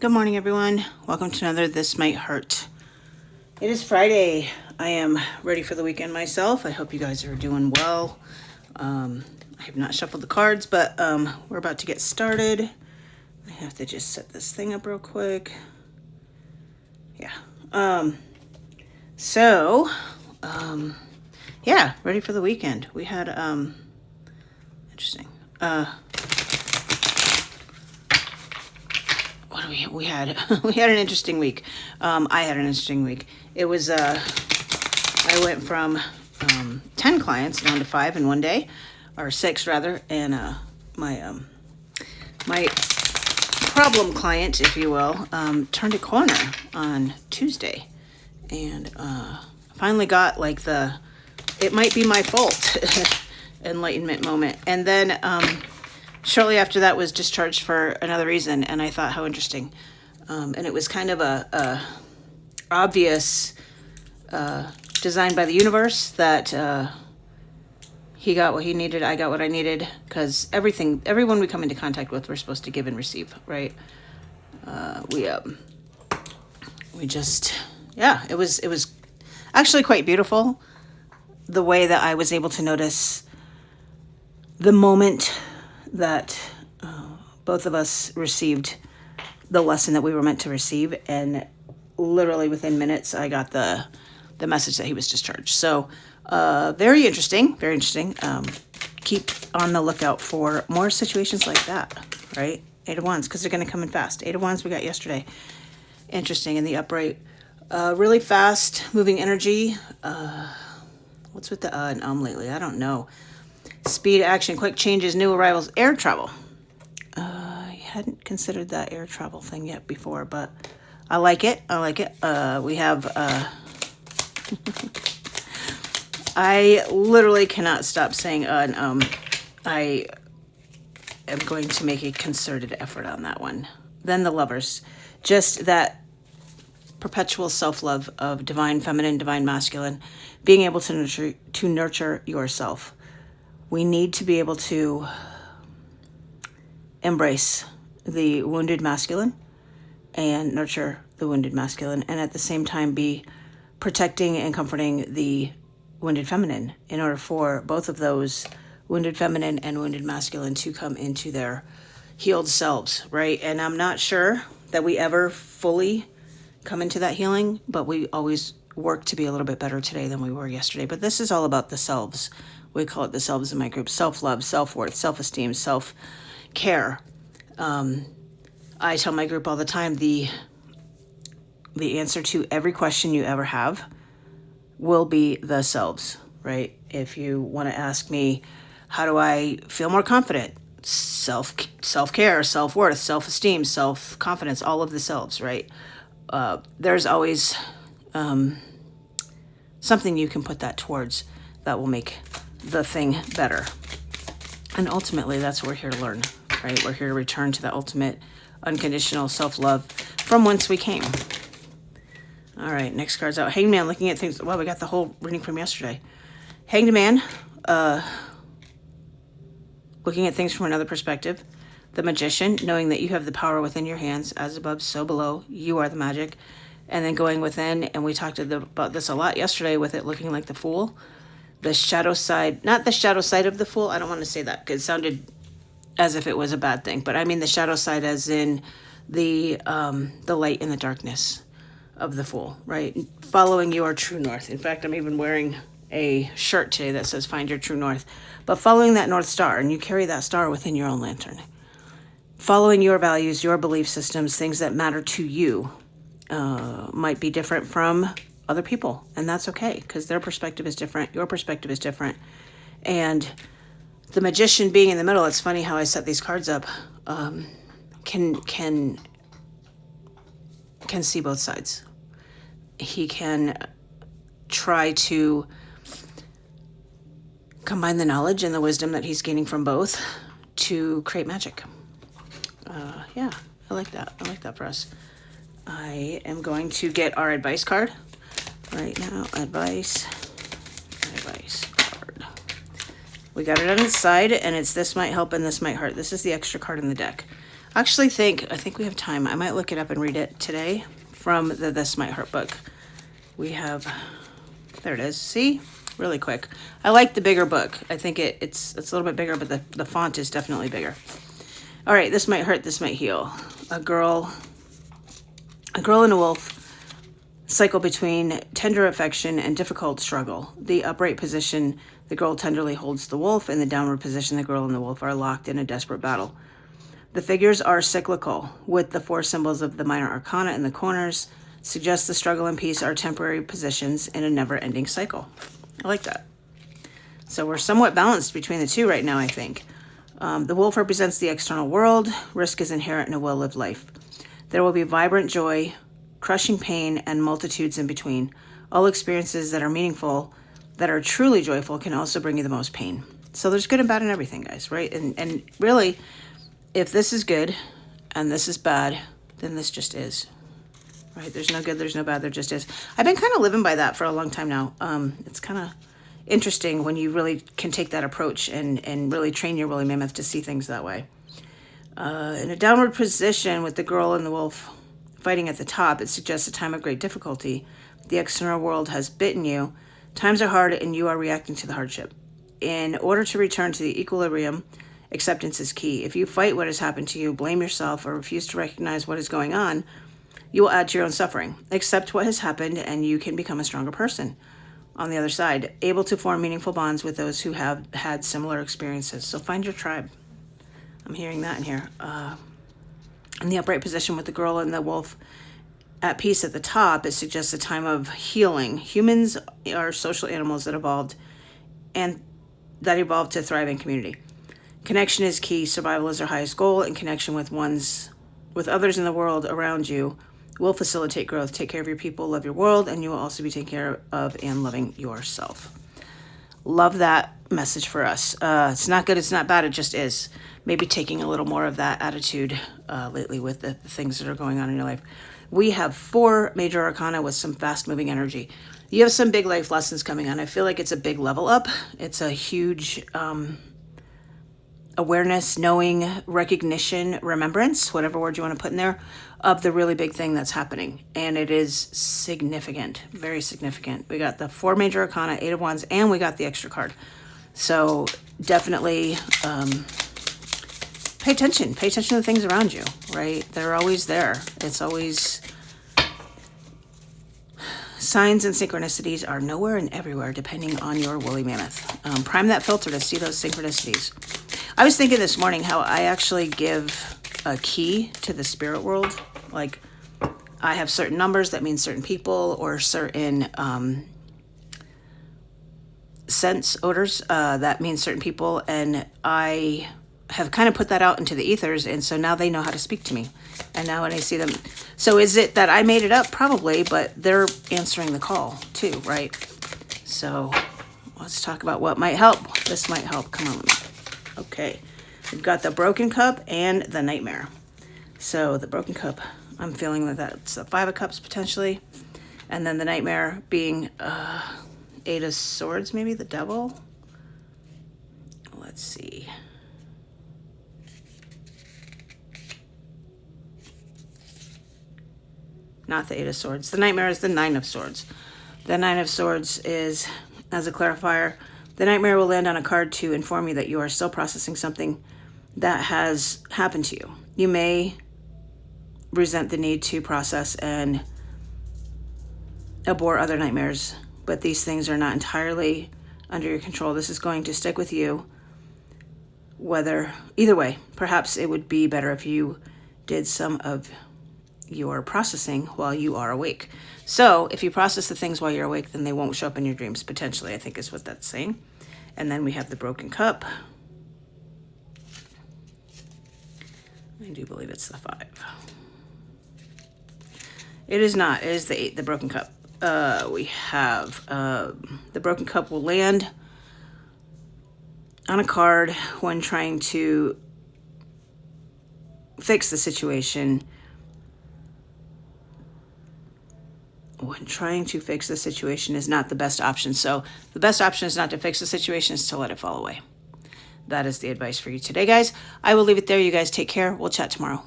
Good morning, everyone. Welcome to another This Might Hurt. It is Friday. I am ready for the weekend myself. I hope you guys are doing well. I have not shuffled the cards, but we're about to get started. I have to just set this thing up real quick. Yeah. Yeah, ready for the weekend. We had interesting. What do we had? We had an interesting week. I had an interesting week. It was I went from 10 clients down to 5 in one day, or 6 rather, and my problem client, if you will, turned a corner on Tuesday, and finally got like the it might be my fault enlightenment moment. And then shortly after that was discharged for another reason, and I thought, how interesting. And it was kind of a obvious design by the universe that he got what he needed, I got what I needed, because everyone we come into contact with, we're supposed to give and receive, right? We just, yeah, it was actually quite beautiful, the way that I was able to notice the moment that both of us received the lesson that we were meant to receive, and literally within minutes I got the message that he was discharged. So very interesting, very interesting. Keep on the lookout for more situations like that, right? 8 of Wands, because they're going to come in fast. 8 of Wands we got yesterday. Interesting in the upright. Really fast moving energy. What's with the and lately? I don't know. Speed, action, quick changes, new arrivals, air travel. I hadn't considered that air travel thing yet before, but I like it. I like it. We have... I literally cannot stop saying I am going to make a concerted effort on that one. Then the Lovers. Just that perpetual self-love of divine feminine, divine masculine, being able to nurture yourself. We need to be able to embrace the wounded masculine and nurture the wounded masculine, and at the same time be protecting and comforting the wounded feminine, in order for both of those, wounded feminine and wounded masculine, to come into their healed selves, right? And I'm not sure that we ever fully come into that healing, but we always work to be a little bit better today than we were yesterday. But this is all about the selves. We call it the selves in my group: self-love, self-worth, self-esteem, self-care. I tell my group all the time, the answer to every question you ever have will be the selves, right? If you want to ask me, how do I feel more confident? Self-care, self-worth, self-esteem, self-confidence, all of the selves, right? There's always something you can put that towards that will make the thing better. And ultimately, that's what we're here to learn, right? We're here to return to the ultimate unconditional self-love from whence we came. All right, next card's out. Hanged Man, looking at things. Well, we got the whole reading from yesterday. Hanged Man, looking at things from another perspective. The Magician, knowing that you have the power within your hands, as above, so below. You are the magic. And then going within, and we talked about this a lot yesterday with it looking like the Fool. The shadow side, not the shadow side of the Fool. I don't want to say that because it sounded as if it was a bad thing. But I mean the shadow side as in the light in the darkness of the Fool, right? Following your true north. In fact, I'm even wearing a shirt today that says find your true north. But following that North Star, and you carry that star within your own lantern. Following your values, your belief systems, things that matter to you, might be different from other people. And that's okay, because their perspective is different. Your perspective is different. And the Magician being in the middle, it's funny how I set these cards up, can see both sides. He can try to combine the knowledge and the wisdom that he's gaining from both to create magic. Yeah, I like that. I like that for us. I am going to get our advice card right now. Advice card. We got it on its side, and it's This Might Help and This Might Hurt. This is the extra card in the deck. Actually, I think we have time. I might look it up and read it today from the This Might Hurt book. We have, there it is. See, really quick. I like the bigger book. I think it's a little bit bigger, but the font is definitely bigger. All right, This Might Hurt, This Might Heal. A girl and a wolf cycle between tender affection and difficult struggle. The upright position, the girl tenderly holds the wolf. In the downward position, the girl and the wolf are locked in a desperate battle. The figures are cyclical, with the 4 symbols of the minor arcana in the corners, suggests the struggle and peace are temporary positions in a never-ending cycle. I like that. So we're somewhat balanced between the two right now, I think. The wolf represents the external world. Risk is inherent in a well-lived life. There will be vibrant joy, crushing pain, and multitudes in between. All experiences that are meaningful, that are truly joyful, can also bring you the most pain. So there's good and bad in everything, guys, right? And really, if this is good and this is bad, then this just is, right? There's no good, there's no bad, there just is. I've been kind of living by that for a long time now. It's kind of interesting when you really can take that approach and really train your woolly mammoth to see things that way. In a downward position with the girl and the wolf fighting at the top, it suggests a time of great difficulty. The external world has bitten you. Times are hard and you are reacting to the hardship. In order to return to the equilibrium, acceptance is key. If you fight what has happened to you, blame yourself, or refuse to recognize what is going on, you will add to your own suffering. Accept what has happened and you can become a stronger person. On the other side, able to form meaningful bonds with those who have had similar experiences. So find your tribe. I'm hearing that in here. In the upright position with the girl and the wolf at peace at the top, it suggests a time of healing. Humans are social animals that evolved to thrive in community. Connection is key. Survival is our highest goal, and connection with others in the world around you will facilitate growth. Take care of your people, love your world, and you will also be taken care of and loving yourself. Love that message for us. It's not good, it's not bad, it just is. Maybe taking a little more of that attitude lately with the things that are going on in your life. We have 4 major arcana with some fast-moving energy. You have some big life lessons coming on. I feel like it's a big level up. It's a huge awareness, knowing, recognition, remembrance, whatever word you want to put in there, of the really big thing that's happening. And it is significant, very significant. We got the 4 major arcana, 8 of Wands, and we got the extra card. So definitely pay attention to the things around you, right? They're always there. It's always, signs and synchronicities are nowhere and everywhere depending on your woolly mammoth. Prime that filter to see those synchronicities. I was thinking this morning how I actually give a key to the spirit world. Like, I have certain numbers that mean certain people, or certain scents, odors that mean certain people, and I have kind of put that out into the ethers, and so now they know how to speak to me. And now when I see them, so is it that I made it up? Probably, but they're answering the call too, right? So let's talk about what might help. This might help. Come on. Okay, we've got the Broken Cup and the Nightmare. So the Broken Cup, I'm feeling that that's the 5 of Cups potentially, and then the Nightmare being 8 of Swords, maybe the Devil. Let's see. Not the 8 of Swords. The Nightmare is the 9 of Swords. The 9 of Swords is, as a clarifier, the Nightmare will land on a card to inform you that you are still processing something that has happened to you. You may resent the need to process and abhor other nightmares, but these things are not entirely under your control. This is going to stick with you, either way. Perhaps it would be better if you did some of your processing while you are awake. So if you process the things while you're awake, then they won't show up in your dreams, potentially, I think is what that's saying. And then we have the Broken Cup. I do believe it's the 5. It is not. It is the 8, the Broken Cup. We have the Broken Cup will land on a card when trying to fix the situation. When trying to fix the situation is not the best option. So the best option is not to fix the situation, is to let it fall away. that is the advice for you today, guys. I will leave it there. You guys take care. We'll chat tomorrow.